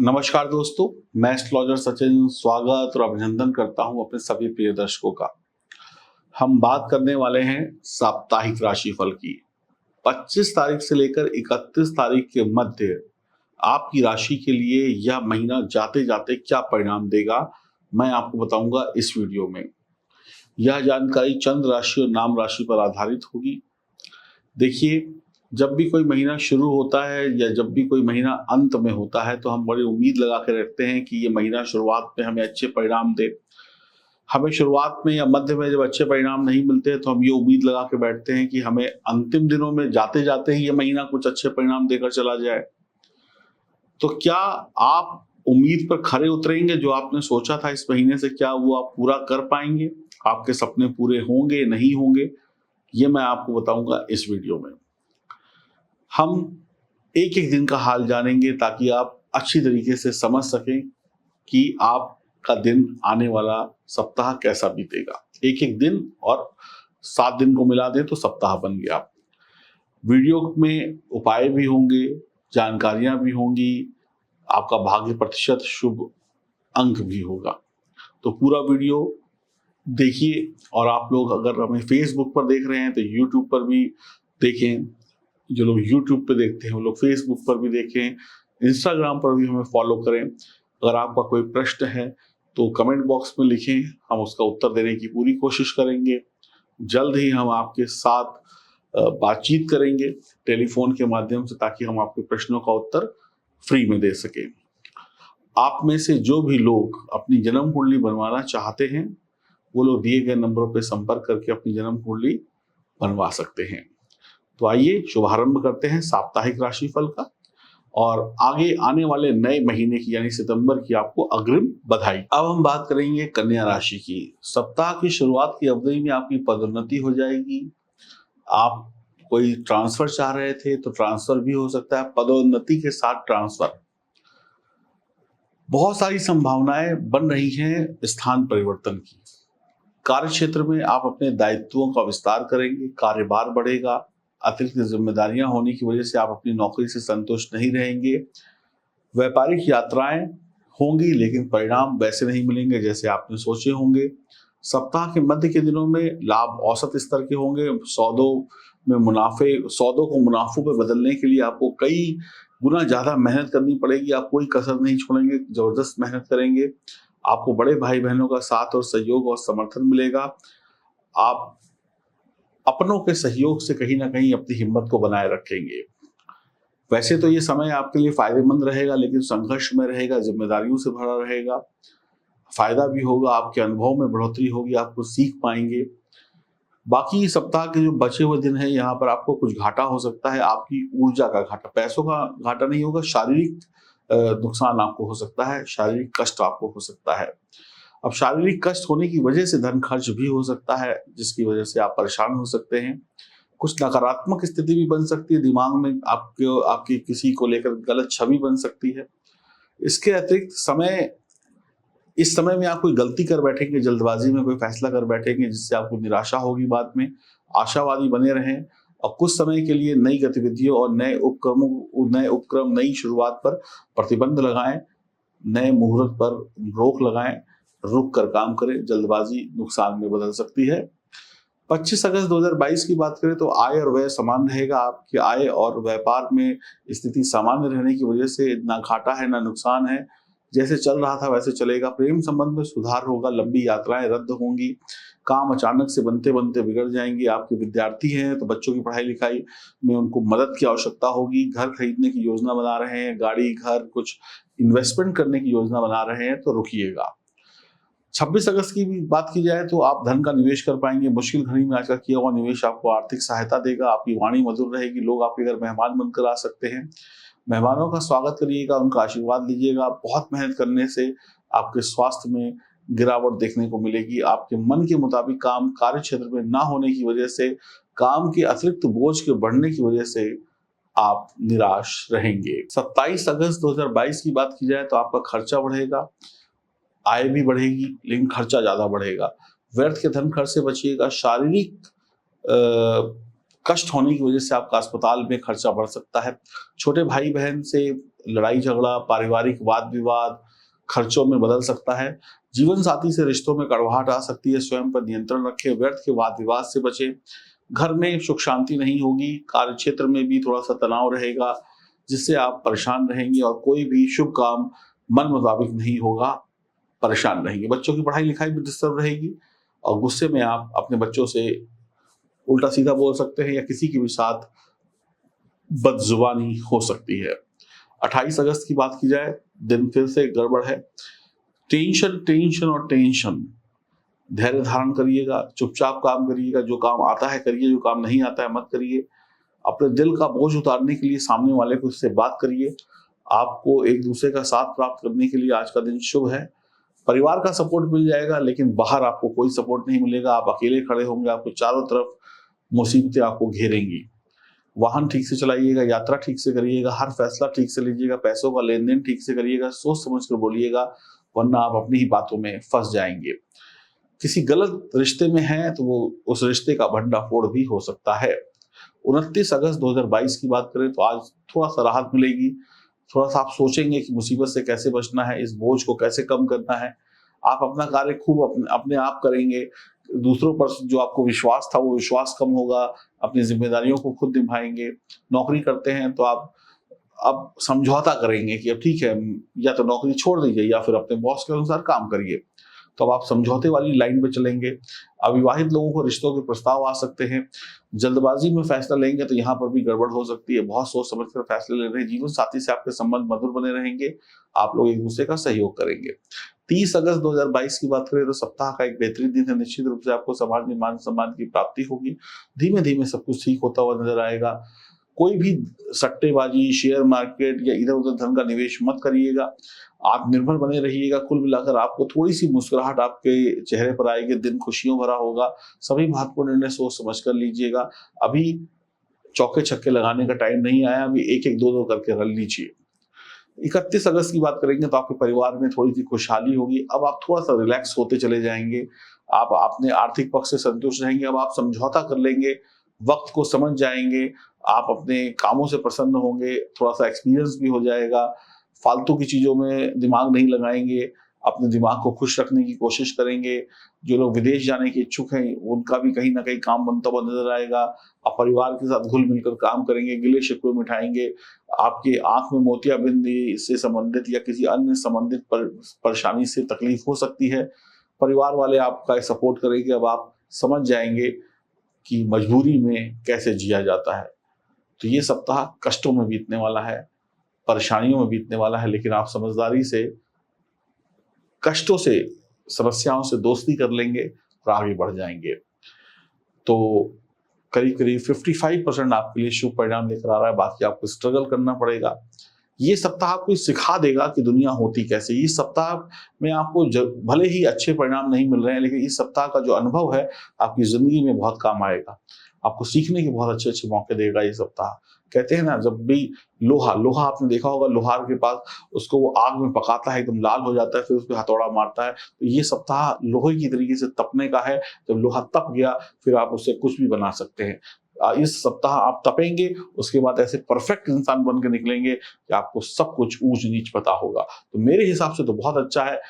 नमस्कार दोस्तों, मैं एस्ट्रोलॉजर सचिन स्वागत और अभिनंदन करता हूं अपने सभी प्रिय दर्शकों का। हम बात करने वाले हैं साप्ताहिक राशिफल की। 25 तारीख से लेकर 31 तारीख के मध्य आपकी राशि के लिए यह महीना जाते-जाते क्या परिणाम देगा, मैं आपको बताऊंगा इस वीडियो में। यह जानकारी चंद्र राशि और नाम राशि पर आधारित होगी। देखिए, जब भी कोई महीना शुरू होता है या जब भी कोई महीना अंत में होता है, तो हम बड़ी उम्मीद लगा के रखते हैं कि ये महीना शुरुआत में हमें अच्छे परिणाम दे। हमें शुरुआत में या मध्य में जब अच्छे परिणाम नहीं मिलते हैं, तो हम ये उम्मीद लगा के बैठते हैं कि हमें अंतिम दिनों में जाते-जाते ही ये महीना कुछ अच्छे परिणाम देकर चला जाए। तो क्या आप उम्मीद पर खरे उतरेंगे? जो आपने सोचा था इस महीने से, क्या वो आप पूरा कर पाएँगे? आपके सपने पूरे होंगे, नहीं होंगे? ये मैं आपको बताऊँगा इस वीडियो में। हम एक-एक दिन का हाल जानेंगे ताकि आप अच्छी तरीके से समझ सकें कि आपका दिन आने वाला सप्ताह कैसा बीतेगा। एक-एक दिन और 7 दिन को मिला दें तो सप्ताह बन गया। वीडियो में उपाय भी होंगे, जानकारियाँ भी होंगी, आपका भाग्य प्रतिशत शुभ अंक भी होगा। तो पूरा वीडियो देखिए और आप लोग अगर हमें फेसबुक पर देख रहे हैं तो यूट्यूब पर भी देखें। जो लोग यूट्यूब पे देखते हैं वो लोग फेसबुक पर भी देखें, इंस्टाग्राम पर भी हमें फॉलो करें। अगर आपका कोई प्रश्न है तो कमेंट बॉक्स में लिखें, हम उसका उत्तर देने की पूरी कोशिश करेंगे। जल्द ही हम आपके साथ बातचीत करेंगे टेलीफोन के माध्यम से, ताकि हम आपके प्रश्नों का उत्तर फ्री में दे सकें। आप में से जो भी लोग अपनी जन्म कुंडली बनवाना चाहते हैं, वो लोग दिए गए नंबरों पर संपर्क करके अपनी जन्म कुंडली बनवा सकते हैं। तो आइए शुभारंभ करते हैं साप्ताहिक राशिफल का और आगे आने वाले नए महीने की यानी सितंबर की आपको अग्रिम बधाई। अब हम बात करेंगे कन्या राशि की। सप्ताह की शुरुआत की अवधि में आपकी पदोन्नति हो जाएगी। आप कोई ट्रांसफर चाह रहे थे तो ट्रांसफर भी हो सकता है, पदोन्नति के साथ ट्रांसफर। बहुत सारी संभावनाएं बन रही हैं स्थान परिवर्तन की। कार्य क्षेत्र में आप अपने दायित्वों का विस्तार करेंगे, कार्यभार बढ़ेगा। अतिरिक्त जिम्मेदारियां होने की वजह से आप अपनी नौकरी से संतुष्ट नहीं रहेंगे। व्यापारिक यात्राएं होंगी लेकिन परिणाम वैसे नहीं मिलेंगे जैसे आपने सोचे होंगे। सप्ताह के मध्य के दिनों में लाभ औसत स्तर के होंगे। सौदों को मुनाफों में बदलने के लिए आपको कई गुना ज्यादा मेहनत करनी पड़ेगी। आप कोई कसर नहीं छोड़ेंगे, जबरदस्त मेहनत करेंगे। आपको बड़े भाई बहनों का साथ और सहयोग और समर्थन मिलेगा। आप अपनों के सहयोग से कहीं ना कहीं अपनी हिम्मत को बनाए रखेंगे। वैसे तो ये समय आपके लिए फायदेमंद रहेगा, लेकिन संघर्ष में रहेगा, जिम्मेदारियों से भरा रहेगा। फायदा भी होगा, आपके अनुभव में बढ़ोतरी होगी, आप कुछ सीख पाएंगे। बाकी सप्ताह के जो बचे हुए दिन हैं, यहाँ पर आपको कुछ घाटा हो सकता है। आपकी ऊर्जा का घाटा, पैसों का घाटा नहीं होगा, शारीरिक नुकसान आपको हो सकता है, शारीरिक कष्ट आपको हो सकता है। अब शारीरिक कष्ट होने की वजह से धन खर्च भी हो सकता है, जिसकी वजह से आप परेशान हो सकते हैं। कुछ नकारात्मक स्थिति भी बन सकती है, दिमाग में आपके आपकी किसी को लेकर गलत छवि बन सकती है। इसके अतिरिक्त इस समय में आप कोई गलती कर बैठेंगे, जल्दबाजी में कोई फैसला कर बैठेंगे जिससे आपको निराशा होगी बाद में। आशावादी बने रहें और कुछ समय के लिए नई गतिविधियों और नए उपक्रम, नई शुरुआत पर प्रतिबंध लगाएं। नए मुहूर्त पर रोक लगाएं, रुक कर काम करें। जल्दबाजी नुकसान में बदल सकती है। 25 अगस्त 2022 की बात करें तो आय और व्यय समान रहेगा। आपकी आय और व्यापार में स्थिति सामान्य रहने की वजह से ना घाटा है ना नुकसान है। जैसे चल रहा था वैसे चलेगा। प्रेम संबंध में सुधार होगा, लंबी यात्राएं रद्द होंगी, काम अचानक से बनते बनते बिगड़ जाएंगे। आपके विद्यार्थी हैं तो बच्चों की पढ़ाई लिखाई में उनको मदद की आवश्यकता होगी। घर खरीदने की योजना बना रहे हैं, गाड़ी, घर, कुछ इन्वेस्टमेंट करने की योजना बना रहे हैं तो रुकिएगा। 26 अगस्त की भी बात की जाए तो आप धन का निवेश कर पाएंगे। मुश्किल घड़ी में आज का किया हुआ निवेश आपको आर्थिक सहायता देगा। आपकी वाणी मधुर रहेगी, लोग आपके घर मेहमान बनकर आ सकते हैं। मेहमानों का स्वागत करिएगा, उनका आशीर्वाद लीजिएगा। बहुत मेहनत करने से आपके स्वास्थ्य में गिरावट देखने को मिलेगी। आपके मन के मुताबिक काम कार्य क्षेत्र में ना होने की वजह से, काम के अतिरिक्त बोझ के बढ़ने की वजह से आप निराश रहेंगे। 27 अगस्त 2022 की बात की जाए तो आपका खर्चा बढ़ेगा, आय भी बढ़ेगी लेकिन खर्चा ज्यादा बढ़ेगा। व्यर्थ के धन खर्च से बचिएगा। शारीरिक कष्ट होने की वजह से आपका अस्पताल में खर्चा बढ़ सकता है। छोटे भाई बहन से लड़ाई झगड़ा, पारिवारिक वाद विवाद खर्चों में बदल सकता है। जीवन साथी से रिश्तों में कड़वाहट आ सकती है। स्वयं पर नियंत्रण रखें, व्यर्थ के वाद विवाद से बचें। घर में सुख शांति नहीं होगी। कार्य क्षेत्र में भी थोड़ा सा तनाव रहेगा, जिससे आप परेशान रहेंगे और कोई भी शुभ काम मन मुताबिक नहीं होगा, परेशान रहेंगे। बच्चों की पढ़ाई लिखाई भी डिस्टर्ब रहेगी और गुस्से में आप अपने बच्चों से उल्टा सीधा बोल सकते हैं या किसी के भी साथ बदजुबानी हो सकती है। 28 अगस्त की बात की जाए, दिन फिर से गड़बड़ है। टेंशन टेंशन और टेंशन। धैर्य धारण करिएगा, चुपचाप काम करिएगा, जो काम आता है करिए, जो काम नहीं आता है मत करिए। अपने दिल का बोझ उतारने के लिए सामने वाले को उससे बात करिए। आपको एक दूसरे का साथ प्राप्त करने के लिए आज का दिन शुभ है। परिवार का सपोर्ट मिल जाएगा, लेकिन बाहर आपको कोई सपोर्ट नहीं मिलेगा। आप अकेले खड़े होंगे, आपको चारों तरफ मुसीबतें आपको घेरेंगी। वाहन ठीक से चलाइएगा, यात्रा ठीक से करिएगा, हर फैसला ठीक से लीजिएगा, पैसों का लेन देन ठीक से करिएगा, सोच समझ कर बोलिएगा, वरना आप अपनी ही बातों में फंस जाएंगे। किसी गलत रिश्ते में हैं तो वो उस रिश्ते का भंडाफोड़ भी हो सकता है। 29 अगस्त 2022 की बात करें तो आज थोड़ा सा राहत मिलेगी। थोड़ा सा आप सोचेंगे कि मुसीबत से कैसे बचना है, इस बोझ को कैसे कम करना है। आप अपना कार्य खूब अपने आप करेंगे। दूसरों पर जो आपको विश्वास था वो विश्वास कम होगा। अपनी जिम्मेदारियों को खुद निभाएंगे। नौकरी करते हैं तो आप अब समझौता करेंगे कि अब ठीक है, या तो नौकरी छोड़ दीजिए या फिर अपने बॉस के अनुसार काम करिए। तो अब आप समझौते वाली लाइन पे चलेंगे। अविवाहित लोगों को रिश्तों के प्रस्ताव आ सकते हैं। जल्दबाजी में फैसला लेंगे तो यहाँ पर भी गड़बड़ हो सकती है। बहुत सोच समझ कर फैसले ले रहे हैं। जीवन साथी से आपके संबंध मधुर बने रहेंगे। आप लोग एक दूसरे का सहयोग करेंगे। 30 अगस्त 2022 की बात करें तो सप्ताह का एक बेहतरीन दिन है। निश्चित रूप से आपको समाज में मान सम्मान की प्राप्ति होगी। धीमे धीमे सब कुछ ठीक होता हुआ नजर आएगा। कोई भी सट्टेबाजी, शेयर मार्केट या इधर उधर धन का निवेश मत करिएगा। आत्मनिर्भर बने रहिएगा। कुल मिलाकर आपको थोड़ी सी मुस्कुराहट आपके चेहरे पर आएगी। दिन खुशियों भरा होगा। सभी महत्वपूर्ण निर्णय सोच समझ कर लीजिएगा। अभी चौके छक्के लगाने का टाइम नहीं आया। अभी एक एक दो दो करके रल लीजिए। 31 अगस्त की बात करेंगे तो आपके परिवार में थोड़ी सी खुशहाली होगी। अब आप थोड़ा सा रिलैक्स होते चले जाएंगे। आप अपने आर्थिक पक्ष से संतुष्ट रहेंगे। अब आप समझौता कर लेंगे, वक्त को समझ जाएंगे। आप अपने कामों से प्रसन्न होंगे। थोड़ा सा एक्सपीरियंस भी हो जाएगा। फालतू की चीजों में दिमाग नहीं लगाएंगे। अपने दिमाग को खुश रखने की कोशिश करेंगे। जो लोग विदेश जाने के इच्छुक हैं उनका भी कहीं ना कहीं काम बनता हुआ नजर आएगा। आप परिवार के साथ घुल मिलकर काम करेंगे, गिले शिकवे मिटाएंगे। आपके आंख में मोतियाबिंद से संबंधित या किसी अन्य संबंधित परेशानी से तकलीफ हो सकती है। परिवार वाले आपका सपोर्ट करेंगे। अब आप समझ जाएंगे कि मजबूरी में कैसे जिया जाता है। तो ये सप्ताह कष्टों में बीतने वाला है, परेशानियों में बीतने वाला है, लेकिन आप समझदारी से कष्टों से, समस्याओं से दोस्ती कर लेंगे और आगे बढ़ जाएंगे। तो करीब करीब 55% आपके लिए शुभ परिणाम लेकर आ रहा है। बाकी आपको स्ट्रगल करना पड़ेगा। ये सप्ताह आपको सिखा देगा कि दुनिया होती कैसे। इस सप्ताह में आपको भले ही अच्छे परिणाम नहीं मिल रहे हैं, लेकिन इस सप्ताह का जो अनुभव है आपकी जिंदगी में बहुत काम आएगा। आपको सीखने के बहुत अच्छे अच्छे मौके देगा ये सप्ताह। कहते हैं ना, जब भी लोहा लोहा आपने देखा होगा, लोहार के पास उसको वो आग में पकाता है, एकदम लाल हो जाता है, फिर उस पर हथौड़ा मारता है। तो ये सप्ताह लोहे की तरीके से तपने का है। जब लोहा तप गया फिर आप उससे कुछ भी बना सकते हैं। इस सप्ताह आप तपेंगे, उसके बाद ऐसे परफेक्ट इंसान बन के निकलेंगे कि आपको सब कुछ ऊंच नीच पता होगा। तो मेरे हिसाब से तो बहुत अच्छा है।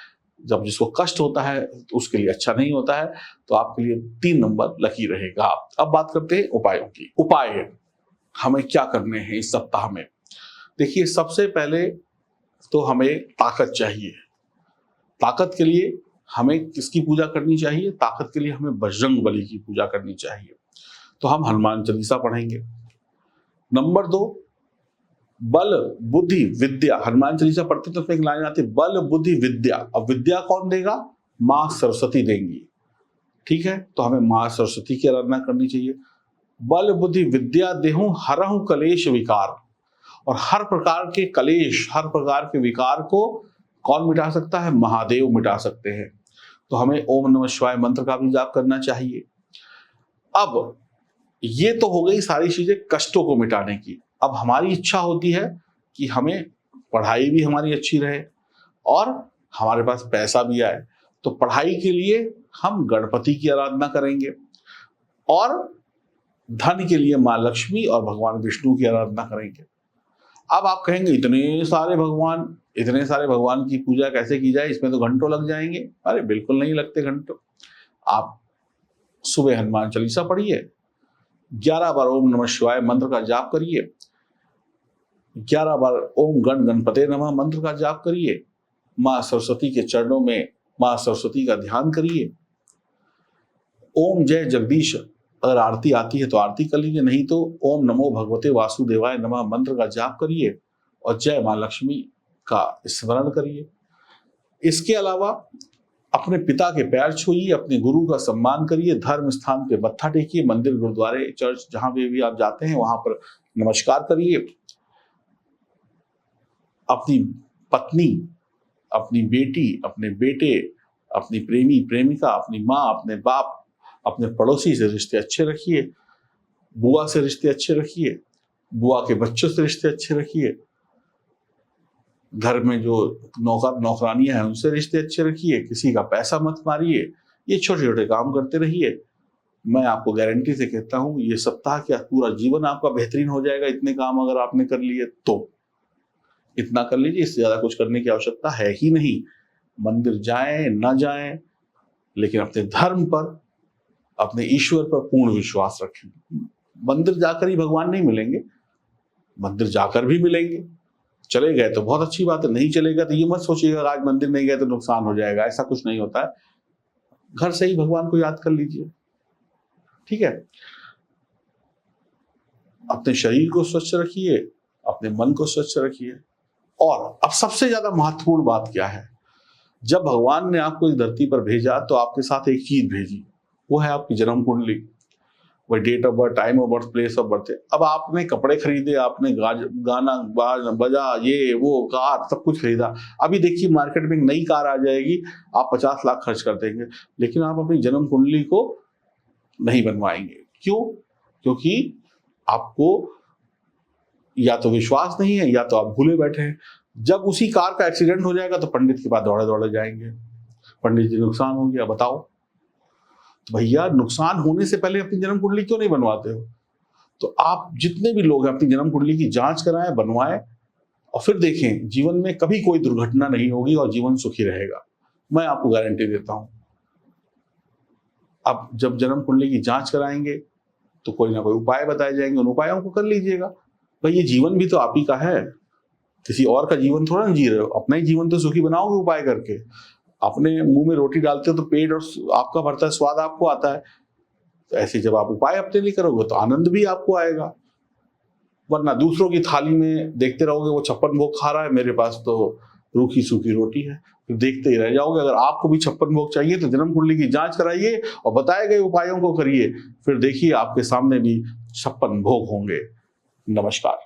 जब जिसको कष्ट होता है तो उसके लिए अच्छा नहीं होता है। तो आपके लिए 3 नंबर लकी रहेगा। अब बात करते हैं उपायों की। उपाय हमें क्या करने हैं इस सप्ताह में। देखिए, सबसे पहले तो हमें ताकत चाहिए। ताकत के लिए हमें किसकी पूजा करनी चाहिए? ताकत के लिए हमें बजरंग बली की पूजा करनी चाहिए। तो हम हनुमान चालीसा पढ़ेंगे। नंबर 2, बल बुद्धि विद्या। हनुमान चालीसा पढ़ते तो उसमें एक लाइन आती है, बल बुद्धि विद्या। अब विद्या कौन देगा? माँ सरस्वती देंगी। ठीक है, तो हमें माँ सरस्वती की आराधना करनी चाहिए। बल बुद्धि विद्या देहूं हरहु कलेश विकार। और हर प्रकार के कलेश, हर प्रकार के विकार को कौन मिटा सकता है? महादेव मिटा सकते हैं। तो हमें ओम नमः शिवाय मंत्र का भी जाप करना चाहिए। अब ये तो हो गई सारी चीजें कष्टों को मिटाने की। अब हमारी इच्छा होती है कि हमें पढ़ाई भी हमारी अच्छी रहे और हमारे पास पैसा भी आए। तो पढ़ाई के लिए हम गणपति की आराधना करेंगे और धन के लिए माँ लक्ष्मी और भगवान विष्णु की आराधना करेंगे। अब आप कहेंगे इतने सारे भगवान की पूजा कैसे की जाए, इसमें तो घंटों लग जाएंगे। अरे बिल्कुल नहीं लगते घंटों। आप सुबह हनुमान चालीसा पढ़िए, 11 बार ओम नमः शिवाय मंत्र का जाप करिए, 11 बार ओम गण गणपते नमः मंत्र का जाप करिए, माँ सरस्वती के चरणों में माँ सरस्वती का ध्यान करिए, ओम जय जगदीश अगर आरती आती है तो आरती कर लीजिए, नहीं तो ओम नमो भगवते वासुदेवाय नमः मंत्र का जाप करिए और जय माँ लक्ष्मी का स्मरण करिए। इसके अलावा अपने पिता के पैर छूइए, अपने गुरु का सम्मान करिए, धर्म स्थान पे मत्था टेकिए, मंदिर गुरुद्वारे चर्च जहां भी आप जाते हैं वहां पर नमस्कार करिए। अपनी पत्नी, अपनी बेटी, अपने बेटे, अपनी प्रेमी प्रेमिका, अपनी माँ, अपने बाप, अपने पड़ोसी से रिश्ते अच्छे रखिए, बुआ से रिश्ते अच्छे रखिए, बुआ के बच्चों से रिश्ते अच्छे रखिए, घर में जो नौकर नौकरानियां हैं उनसे रिश्ते अच्छे रखिए, किसी का पैसा मत मारिए। ये छोटे छोटे काम करते रहिए। मैं आपको गारंटी से कहता हूं ये सप्ताह क्या पूरा जीवन आपका बेहतरीन हो जाएगा। इतने काम अगर आपने कर लिए तो इतना कर लीजिए, इससे ज्यादा कुछ करने की आवश्यकता है ही नहीं। मंदिर जाएं ना जाएं, लेकिन अपने धर्म पर, अपने ईश्वर पर पूर्ण विश्वास रखें। मंदिर जाकर ही भगवान नहीं मिलेंगे, मंदिर जाकर भी मिलेंगे। चले गए तो बहुत अच्छी बात है, नहीं चलेगा तो ये मत सोचिएगा आज मंदिर नहीं गए तो नुकसान हो जाएगा, ऐसा कुछ नहीं होता है। घर से ही भगवान को याद कर लीजिए, ठीक है। अपने शरीर को स्वच्छ रखिए, अपने मन को स्वच्छ रखिए। और अब सबसे ज्यादा महत्वपूर्ण बात क्या है, जब भगवान ने आपको इस धरती पर भेजा तो आपके साथ एक चीज भेजी, वो है आपकी जन्म कुंडली, वही date of birth, time of birth, place of birth. अब आपने कपड़े खरीदे, आपने गाना बजा, ये वो कार सब कुछ खरीदा। अभी देखिए मार्केट में एक नई कार आ जाएगी, आप 50 लाख खर्च कर देंगे, लेकिन आप अपनी जन्म कुंडली को नहीं बनवाएंगे। क्यों? क्योंकि आपको या तो विश्वास नहीं है या तो आप भूले बैठे हैं। जब उसी कार का एक्सीडेंट हो जाएगा तो पंडित के पास दौड़े दौड़े जाएंगे, पंडित जी नुकसान हो गया, बताओ। तो भैया नुकसान होने से पहले अपनी जन्म कुंडली क्यों नहीं बनवाते हो? तो आप जितने भी लोग हैं अपनी जन्म कुंडली की जांच कराएं, बनवाएं और फिर देखें जीवन में कभी कोई दुर्घटना नहीं होगी और जीवन सुखी रहेगा। मैं आपको गारंटी देता हूं। अब जब जन्म कुंडली की जांच कराएंगे तो कोई ना कोई उपाय बताए जाएंगे, उन उपायों को कर लीजिएगा। भाई ये जीवन भी तो आप ही का है, किसी और का जीवन थोड़ा ना जी रहे हो। अपना ही जीवन तो सुखी बनाओगे उपाय करके। अपने मुंह में रोटी डालते हो तो पेट और आपका भरता है, स्वाद आपको आता है। तो ऐसे जब आप उपाय अपने लिए करोगे तो आनंद भी आपको आएगा। वरना दूसरों की थाली में देखते रहोगे वो 56 भोग खा रहा है, मेरे पास तो रूखी सूखी रोटी है, तो देखते ही रह जाओगे। अगर आपको भी 56 भोग चाहिए तो जन्म कुंडली की जांच कराइए और बताए गए उपायों को करिए, फिर देखिए आपके सामने भी 56 भोग होंगे। नमस्कार।